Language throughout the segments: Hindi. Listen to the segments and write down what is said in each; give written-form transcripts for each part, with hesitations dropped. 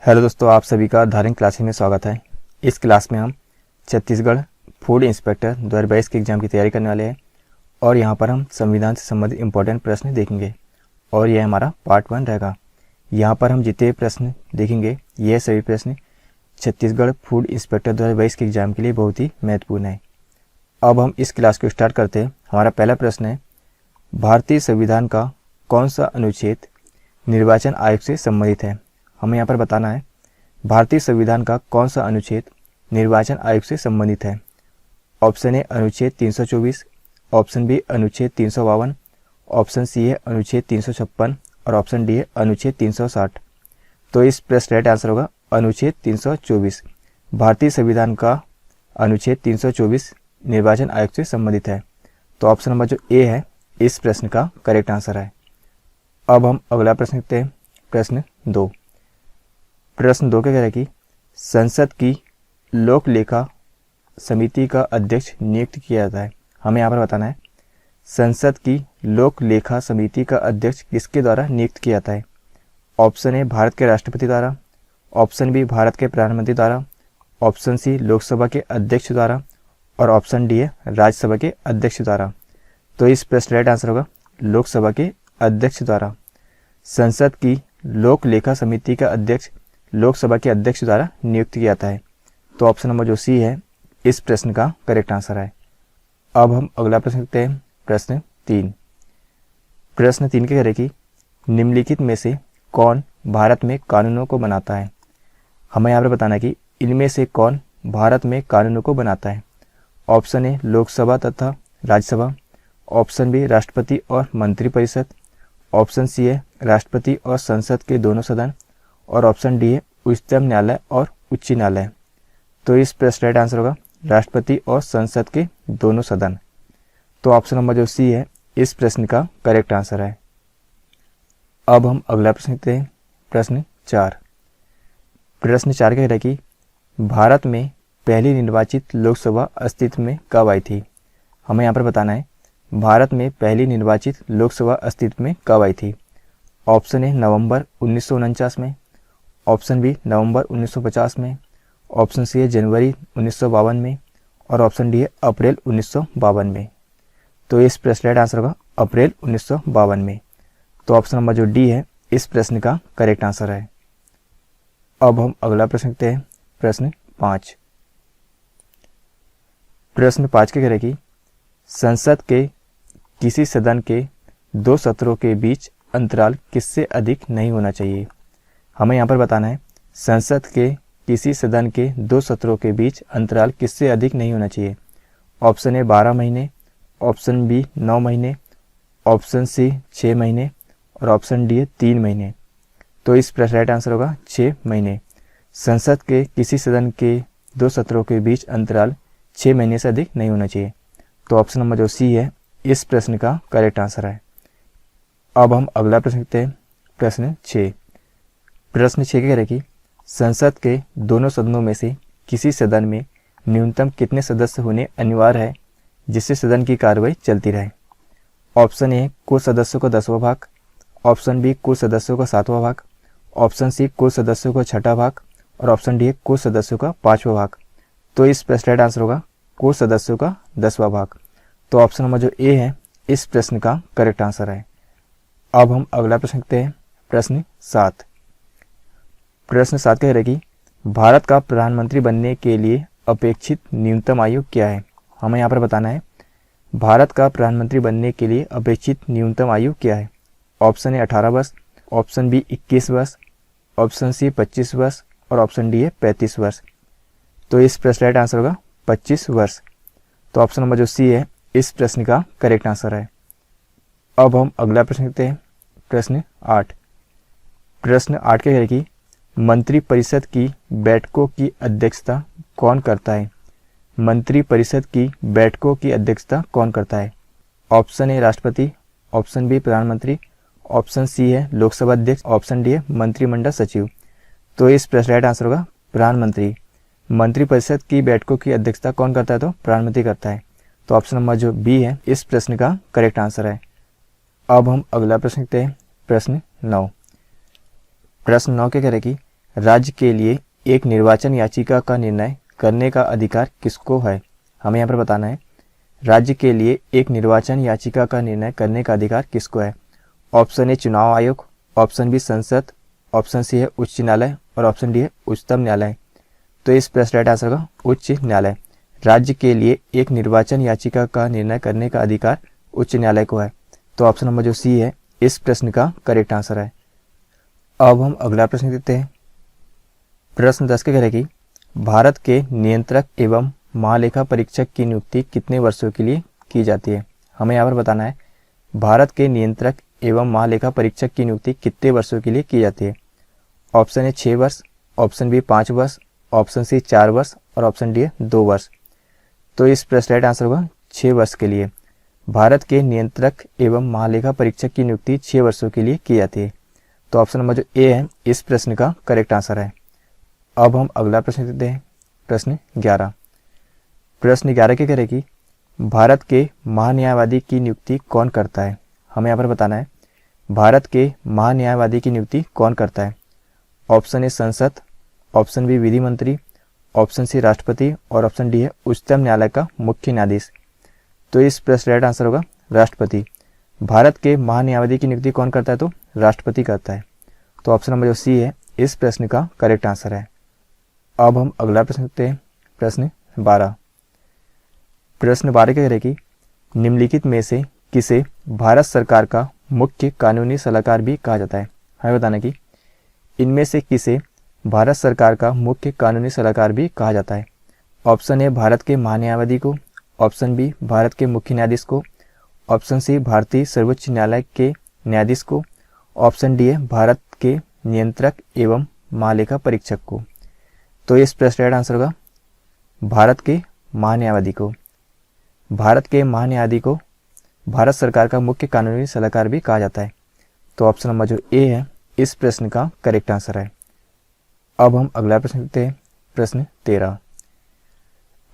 हेलो दोस्तों, आप सभी का धार्मिक क्लासेस में स्वागत है। इस क्लास में हम छत्तीसगढ़ फूड इंस्पेक्टर 2022 के एग्ज़ाम की तैयारी करने वाले हैं और यहाँ पर हम संविधान से संबंधित इंपॉर्टेंट प्रश्न देखेंगे और यह हमारा पार्ट 1 रहेगा। यहाँ पर हम जितने प्रश्न देखेंगे यह सभी प्रश्न छत्तीसगढ़ फूड इंस्पेक्टर 2022 के एग्ज़ाम के लिए बहुत ही महत्वपूर्ण है। अब हम इस क्लास को स्टार्ट करते हैं। हमारा पहला प्रश्न है, भारतीय संविधान का कौन सा अनुच्छेद निर्वाचन आयोग से संबंधित है? हमें यहाँ पर बताना है भारतीय संविधान का कौन सा अनुच्छेद निर्वाचन आयोग से संबंधित है। ऑप्शन ए अनुच्छेद 324, ऑप्शन बी अनुच्छेद 352, ऑप्शन सी है अनुच्छेद 356 और ऑप्शन डी है अनुच्छेद 360। तो इस प्रश्न राइट आंसर होगा अनुच्छेद 324। भारतीय संविधान का अनुच्छेद 324 निर्वाचन आयोग से संबंधित है। तो ऑप्शन नंबर जो ए है इस प्रश्न का करेक्ट आंसर है। अब हम अगला प्रश्न देखते हैं, प्रश्न 2। प्रश्न 2 क्या कह रहा है कि संसद की लोक लेखा समिति का अध्यक्ष नियुक्त किया जाता है। हमें यहाँ पर बताना है संसद की लोक लेखा समिति का अध्यक्ष किसके द्वारा नियुक्त किया जाता है। ऑप्शन ए भारत के राष्ट्रपति द्वारा, ऑप्शन बी भारत के प्रधानमंत्री द्वारा, ऑप्शन सी लोकसभा के अध्यक्ष द्वारा और ऑप्शन डी है राज्यसभा के अध्यक्ष द्वारा। तो इस प्रश्न राइट आंसर होगा लोकसभा के अध्यक्ष द्वारा। संसद की लोक लेखा समिति का अध्यक्ष लोकसभा के अध्यक्ष द्वारा नियुक्त किया जाता है। तो ऑप्शन नंबर जो सी है इस प्रश्न का करेक्ट आंसर है। अब हम अगला प्रश्न देखते हैं, प्रश्न 3। प्रश्न 3 के कह रहे कि निम्नलिखित में से कौन भारत में कानूनों को बनाता है। हमें यहाँ पर बताना है कि इनमें से कौन भारत में कानूनों को बनाता है। ऑप्शन ए लोकसभा तथा राज्यसभा, ऑप्शन बी राष्ट्रपति और मंत्रिपरिषद, ऑप्शन सी है राष्ट्रपति और संसद के दोनों सदन और ऑप्शन डी है उच्चतम न्यायालय और उच्च न्यायालय। तो इस प्रश्न राइट आंसर होगा राष्ट्रपति और संसद के दोनों सदन। तो ऑप्शन नंबर जो सी है इस प्रश्न का करेक्ट आंसर है। अब हम अगला प्रश्न देखते हैं, प्रश्न 4। प्रश्न 4 कह रहा है कि भारत में पहली निर्वाचित लोकसभा अस्तित्व में कब आई थी। हमें यहाँ पर बताना है भारत में पहली निर्वाचित लोकसभा अस्तित्व में कब आई थी। ऑप्शन ए नवंबर 1949 में, ऑप्शन बी नवंबर 1950 में, ऑप्शन सी है जनवरी 1952 में और ऑप्शन डी है अप्रैल 1952 में। तो इस प्रश्न राइट आंसर होगा अप्रैल 1952 में। तो ऑप्शन नंबर जो डी है इस प्रश्न का करेक्ट आंसर है। अब हम अगला प्रश्न देखते हैं, प्रश्न 5। प्रश्न 5 के कह रहे कि संसद के किसी सदन के 2 सत्रों के बीच अंतराल किससे अधिक नहीं होना चाहिए। हमें यहाँ पर बताना है संसद के किसी सदन के 2 सत्रों के बीच अंतराल किससे अधिक नहीं होना चाहिए। ऑप्शन ए 12 महीने, ऑप्शन बी 9 महीने, ऑप्शन सी 6 महीने और ऑप्शन डी 3 महीने। तो इस प्रश्न राइट आंसर होगा 6 महीने। संसद के किसी सदन के 2 सत्रों के बीच अंतराल 6 महीने से अधिक नहीं होना चाहिए। तो ऑप्शन नंबर जो सी है इस प्रश्न का करेक्ट आंसर है। अब हम अगला प्रश्न देखते हैं, प्रश्न 6। प्रश्न 6 कह रहे कि संसद के दोनों सदनों में से किसी सदन में न्यूनतम कितने सदस्य होने अनिवार्य है जिससे सदन की कार्रवाई चलती रहे। ऑप्शन ए कुल सदस्यों का 10वां भाग, ऑप्शन बी कुल सदस्यों का 7वां भाग, ऑप्शन सी कुल सदस्यों का 6ठा भाग और ऑप्शन डी कुल सदस्यों का 5वां भाग। तो इस प्रश्न राइट आंसर होगा कुल सदस्यों का 10वां भाग। तो ऑप्शन नंबर जो ए है इस प्रश्न का करेक्ट आंसर है। अब हम अगला प्रश्न देखते हैं, प्रश्न 7। प्रश्न 7 कह रहे कि भारत का प्रधानमंत्री बनने के लिए अपेक्षित न्यूनतम आयु क्या है। हमें यहाँ पर बताना है भारत का प्रधानमंत्री बनने के लिए अपेक्षित न्यूनतम आयु क्या है। ऑप्शन ए 18 वर्ष, ऑप्शन बी 21 वर्ष, ऑप्शन सी 25 वर्ष और ऑप्शन डी है 35 वर्ष। तो इस प्रश्न राइट आंसर होगा 25 वर्ष। तो ऑप्शन नंबर जो सी है इस प्रश्न का करेक्ट आंसर है। अब हम अगला प्रश्न देखते हैं, प्रश्न 8। प्रश्न 8 कह रहे कि मंत्रिपरिषद की बैठकों की अध्यक्षता कौन करता है। मंत्रिपरिषद की बैठकों की अध्यक्षता कौन करता है। ऑप्शन ए राष्ट्रपति, ऑप्शन बी प्रधानमंत्री, ऑप्शन सी है लोकसभा अध्यक्ष, ऑप्शन डी है मंत्रिमंडल सचिव। तो इस प्रश्न राइट आंसर होगा प्रधानमंत्री। मंत्रिपरिषद की बैठकों की अध्यक्षता कौन करता है तो प्रधानमंत्री करता है। तो ऑप्शन नंबर जो बी है इस प्रश्न का करेक्ट आंसर है। अब हम अगला प्रश्न देखते हैं, प्रश्न 9। प्रश्न 9 के कह रहे कि राज्य के लिए एक निर्वाचन याचिका का निर्णय करने का अधिकार किसको है? हमें यहाँ पर बताना है राज्य के लिए एक निर्वाचन याचिका का निर्णय करने का अधिकार किसको है। ऑप्शन ए चुनाव आयोग, ऑप्शन बी संसद, ऑप्शन सी है उच्च न्यायालय और ऑप्शन डी है उच्चतम न्यायालय। तो इस प्रश्न राइट आंसर होगा उच्च न्यायालय। राज्य के लिए एक निर्वाचन याचिका का निर्णय करने का अधिकार उच्च न्यायालय को है। तो ऑप्शन नंबर जो सी है इस प्रश्न का करेक्ट आंसर है। अब हम अगला प्रश्न देते हैं। प्रश्न 10 के कह रहे कि भारत के नियंत्रक एवं महालेखा परीक्षक की नियुक्ति कितने वर्षों के लिए की जाती है? हमें यहाँ पर बताना है भारत के नियंत्रक एवं महालेखा परीक्षक की नियुक्ति कितने वर्षों के लिए की जाती है। ऑप्शन ए 6 वर्ष, ऑप्शन बी 5 वर्ष, ऑप्शन सी 4 वर्ष और ऑप्शन डी है 2 वर्ष। तो इस प्रश्न राइट आंसर होगा 6 वर्ष के लिए। भारत के नियंत्रक एवं महालेखा परीक्षक की नियुक्ति 6 वर्षों के लिए की जाती है। तो ऑप्शन नंबर जो ए है इस प्रश्न का करेक्ट आंसर है। अब हम अगला प्रश्न देते हैं। प्रश्न 11। प्रश्न 11 के कह रहे कि भारत के महान्यायवादी की नियुक्ति कौन करता है? हमें यहाँ पर बताना है भारत के महान्यायवादी की नियुक्ति कौन करता है। ऑप्शन ए संसद, ऑप्शन बी विधि मंत्री, ऑप्शन सी राष्ट्रपति और ऑप्शन डी है उच्चतम न्यायालय का मुख्य न्यायाधीश। तो इस प्रश्न राइट आंसर होगा राष्ट्रपति। भारत के महान्यायवादी की नियुक्ति कौन करता है? तो राष्ट्रपति करता है। तो ऑप्शन नंबर जो सी है इस प्रश्न का करेक्ट आंसर है। अब हम अगला प्रश्न देखते हैं। प्रश्न 12। प्रश्न 12 के कह रहे कि निम्नलिखित में से किसे भारत सरकार का मुख्य कानूनी सलाहकार भी कहा जाता है? हमें बताना कि इनमें से किसे भारत सरकार का मुख्य कानूनी सलाहकार भी कहा जाता है। ऑप्शन ए भारत के महान्यायवादी को, ऑप्शन बी भारत के मुख्य न्यायाधीश को, ऑप्शन सी भारतीय सर्वोच्च न्यायालय के न्यायाधीश को, ऑप्शन डी है भारत के नियंत्रक एवं महालेखा परीक्षक को। तो इस प्रश्न राइट आंसर होगा भारत के महान्यायवादी को। भारत के महान्यायाधीश को भारत सरकार का मुख्य कानूनी सलाहकार भी कहा जाता है। तो ऑप्शन नंबर जो ए है इस प्रश्न का करेक्ट आंसर है। अब हम अगला प्रश्न देखते हैं। प्रश्न 13।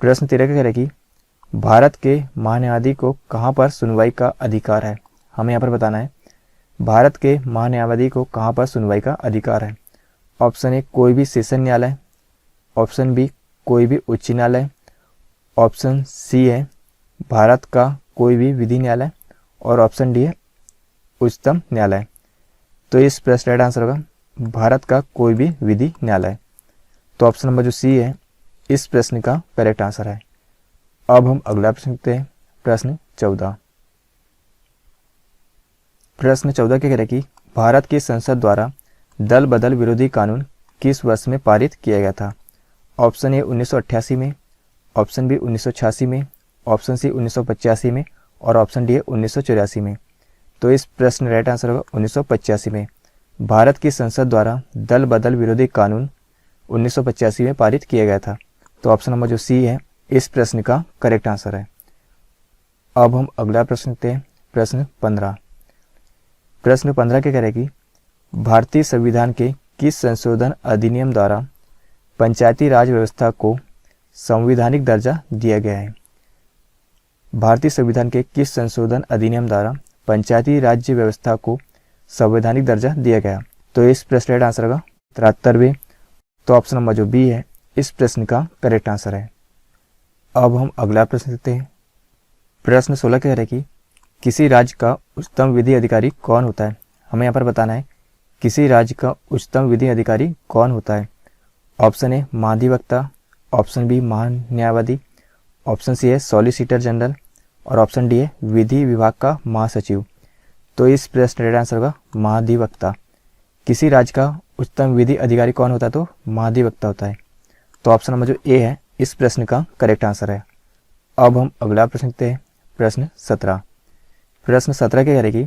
प्रश्न 13 का कह रहा है कि भारत के महान्यायाधीश को कहां पर सुनवाई का अधिकार है? हमें यहाँ पर बताना है भारत के महान्यायाधीश को कहां पर सुनवाई का अधिकार है। ऑप्शन ए कोई भी सेशन न्यायालय, ऑप्शन बी कोई भी उच्च न्यायालय, ऑप्शन सी है भारत का कोई भी विधि न्यायालय और ऑप्शन डी है उच्चतम न्यायालय। तो इस प्रश्न राइट आंसर होगा भारत का कोई भी विधि न्यायालय। तो ऑप्शन नंबर जो सी है इस प्रश्न का करेक्ट आंसर है। अब हम अगला प्रश्न देखते हैं। प्रश्न 14। प्रश्न 14 के कह रहे कि भारत की संसद द्वारा दल बदल विरोधी कानून किस वर्ष में पारित किया गया था? ऑप्शन ए 1988 में, ऑप्शन बी 1986 में, ऑप्शन सी 1985 में और ऑप्शन डी है 1984 में। तो इस प्रश्न राइट आंसर होगा 1985 में। भारत की संसद द्वारा दल बदल विरोधी कानून 1985 में पारित किया गया था। तो ऑप्शन नंबर जो सी है इस प्रश्न का करेक्ट आंसर है। अब हम अगला प्रश्न देखते हैं। प्रश्न 15। प्रश्न 15 के कह रहे कि भारतीय संविधान के किस संशोधन अधिनियम द्वारा पंचायती राज व्यवस्था को संवैधानिक दर्जा दिया गया है? भारतीय संविधान के किस संशोधन अधिनियम द्वारा पंचायती राज्य व्यवस्था को संवैधानिक दर्जा दिया गया? तो इस प्रश्न राइट आंसर होगा 73वें। तो ऑप्शन नंबर जो बी है इस प्रश्न का करेक्ट आंसर है। अब हम अगला प्रश्न देखते हैं। प्रश्न 16 कह रहे हैं कि किसी राज्य का उच्चतम विधि अधिकारी कौन होता है? हमें यहाँ पर बताना है किसी राज्य का उच्चतम विधि अधिकारी कौन होता है। ऑप्शन ए महाधिवक्ता, ऑप्शन बी महान्यायवादी, ऑप्शन सी है सॉलिसिटर जनरल और ऑप्शन डी है विधि विभाग का महासचिव। तो इस प्रश्न राइट आंसर होगा महाधिवक्ता। किसी राज्य का उच्चतम विधि अधिकारी कौन होता है? तो महाधिवक्ता होता है। तो ऑप्शन नंबर जो ए है इस प्रश्न का करेक्ट आंसर है। अब हम अगला प्रश्न देखते हैं। प्रश्न 17। प्रश्न 17 के कह रहे कि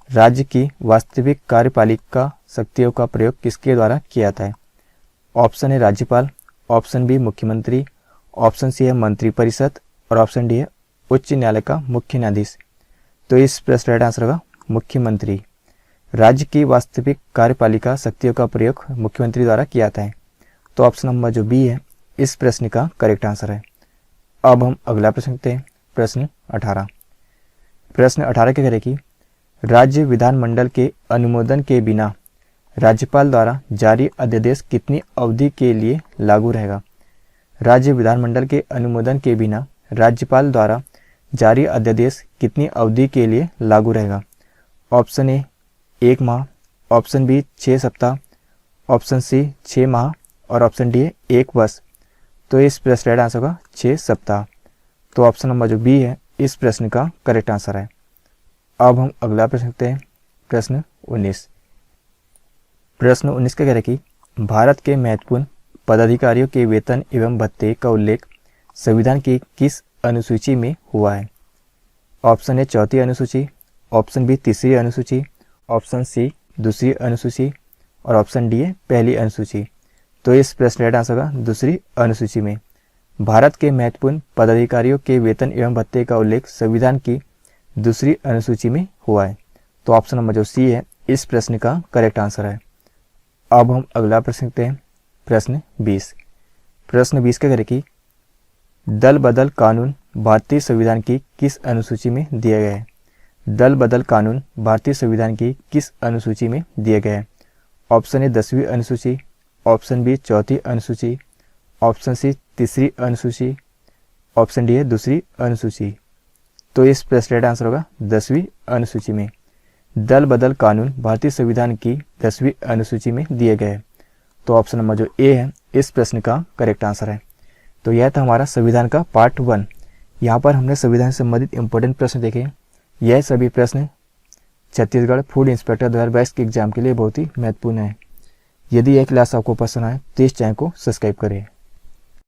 राज्य की वास्तविक कार्यपालिका शक्तियों का प्रयोग किसके द्वारा किया जाता है? ऑप्शन है राज्यपाल, ऑप्शन बी मुख्यमंत्री, ऑप्शन सी है मंत्रिपरिषद और ऑप्शन डी है उच्च न्यायालय का मुख्य न्यायाधीश। तो इस प्रश्न राइट आंसर होगा मुख्यमंत्री। राज्य की वास्तविक कार्यपालिका शक्तियों का प्रयोग मुख्यमंत्री द्वारा किया जाता है। तो ऑप्शन नंबर जो बी है इस प्रश्न का करेक्ट आंसर है। अब हम अगला प्रश्न देखते हैं। प्रश्न 18। प्रश्न 18 के कह रहे कि राज्य विधानमंडल के अनुमोदन के बिना राज्यपाल द्वारा जारी अध्यादेश कितनी अवधि के लिए लागू रहेगा? राज्य विधानमंडल के अनुमोदन के बिना राज्यपाल द्वारा जारी अध्यादेश कितनी अवधि के लिए लागू रहेगा? ऑप्शन ए 1 माह, ऑप्शन बी 6 सप्ताह, ऑप्शन सी 6 माह और ऑप्शन डी है 1 वर्ष। तो इस प्रश्न का राइट आंसर होगा 6 सप्ताह। तो ऑप्शन नंबर जो बी है इस प्रश्न का करेक्ट आंसर है। अब हम अगला प्रश्न देखते हैं, प्रश्न 19। प्रश्न 19 का कह रहा है कि भारत के महत्वपूर्ण पदाधिकारियों के वेतन एवं भत्ते का उल्लेख संविधान की किस अनुसूची में हुआ है? ऑप्शन ए 4वीं अनुसूची, ऑप्शन बी 3री अनुसूची, ऑप्शन सी 2री अनुसूची और ऑप्शन डी है 1ली अनुसूची। तो इस प्रश्न का राइट आंसर होगा 2री अनुसूची में। भारत के महत्वपूर्ण पदाधिकारियों के वेतन एवं भत्ते का उल्लेख संविधान की 2री अनुसूची में हुआ है। तो ऑप्शन नंबर जो सी है इस प्रश्न का करेक्ट आंसर है। अब हम अगला प्रश्न देखते हैं, प्रश्न 20। प्रश्न 20 का कह रहा है कि दल बदल कानून भारतीय संविधान की किस अनुसूची में दिया गया है? दल बदल कानून भारतीय संविधान की किस अनुसूची में दिया गया है? ऑप्शन ए 10वीं अनुसूची, ऑप्शन बी 4वीं अनुसूची, ऑप्शन सी 3री अनुसूची, ऑप्शन डी है 2री अनुसूची। तो इस प्रश्न का राइट आंसर होगा 10वीं अनुसूची में। दल बदल कानून भारतीय संविधान की 10वीं अनुसूची में दिए गए। तो ऑप्शन नंबर जो ए है इस प्रश्न का करेक्ट आंसर है। तो यह था हमारा संविधान का पार्ट 1। यहाँ पर हमने संविधान से संबंधित इंपॉर्टेंट प्रश्न देखे। यह सभी प्रश्न छत्तीसगढ़ फूड इंस्पेक्टर 2022 के एग्जाम के लिए बहुत ही महत्वपूर्ण है। यदि यह क्लास आपको पसंद आए तो इस चैनल को सब्सक्राइब करें।